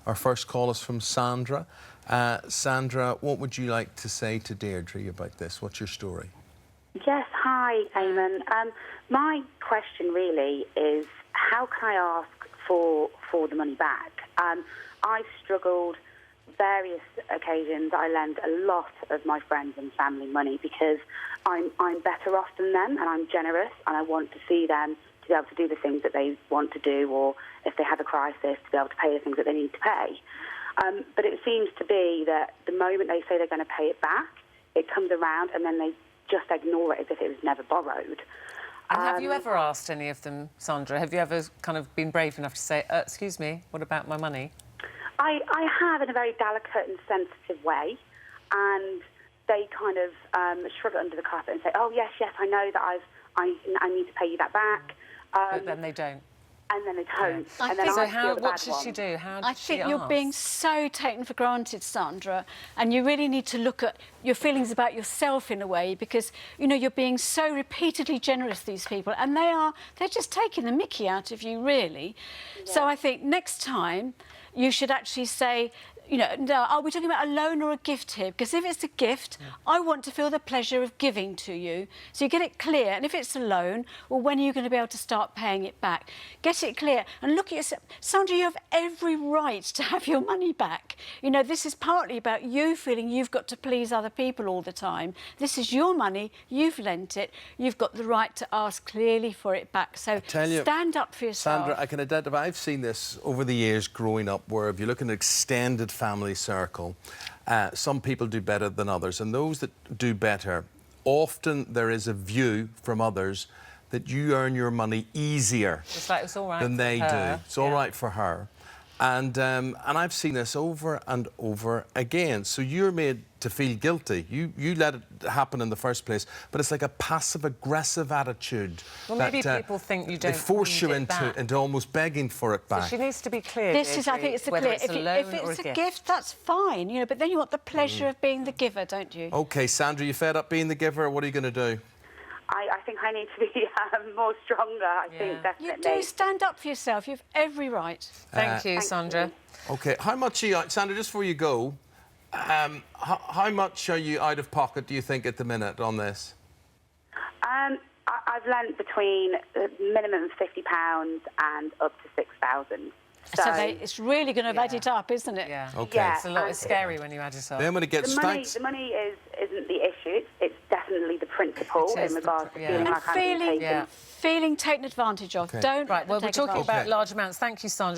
Our first call is from Sandra. Sandra, what would you like to say to Deirdre about this? What's your story? Yes, hi, Eamon. My question really is, how can I ask for the money back? I've struggled various occasions. I lend a lot of my friends and family money because I'm better off than them, and I'm generous, and I want to see them to be able to do the things that they want to do, or if they have a crisis, to be able to pay the things that they need to pay. But it seems to be that the moment they say they're going to pay it back, it comes around and then they just ignore it as if it was never borrowed. And have you ever asked any of them, Sandra? Have you ever kind of been brave enough to say, excuse me, what about my money? I have, in a very delicate and sensitive way, and they kind of shrug it under the carpet and say, oh, yes, I know that I need to pay you that back. But then they don't. And then they don't. Yeah. And then what should she do? I think you're being so taken for granted, Sandra, and you really need to look at your feelings about yourself in a way, because, you know, you're being so repeatedly generous, these people, and they're just taking the mickey out of you, really. Yeah. So I think next time you should actually say, you know, no, are we talking about a loan or a gift here? Because if it's a gift, I want to feel the pleasure of giving to you. So you get it clear. And if it's a loan, well, when are you going to be able to start paying it back? Get it clear. And look at yourself. Sandra, you have every right to have your money back. You know, this is partly about you feeling you've got to please other people all the time. This is your money. You've lent it. You've got the right to ask clearly for it back. So stand up for yourself. Sandra, I can identify. I've seen this over the years growing up, where if you look at an extended family circle, some people do better than others, and those that do better, often there is a view from others that you earn your money easier it's all right than they her. do. It's all right for her. And I've seen this over and over again. So you're made to feel guilty. You let it happen in the first place, but it's like a passive-aggressive attitude. Well, maybe people think you don't. They force you into almost begging for it back. So she needs to be clear. This is, I think, it's clear. If it's a gift, that's fine, you know. But then you want the pleasure of being the giver, don't you? OK, Sandra, you fed up being the giver? What are you going to do? I think I need to be more stronger, I think, definitely. You do stand up for yourself. You have every right. Thank you, Sandra. OK, how much are you... Sandra, just before you go, how much are you out of pocket, do you think, at the minute on this? I've lent between a minimum of £50 and up to £6,000. So it's really going to add it up, isn't it? Yeah. OK. Yeah, it's a lot. It's scary when you add it up. Then when it gets the money isn't the issue. It's definitely the principle in regards to feeling like I'm being taken. Feeling taken advantage of. Okay. Don't. Right. Well, we're talking about large amounts. Thank you, Sandra.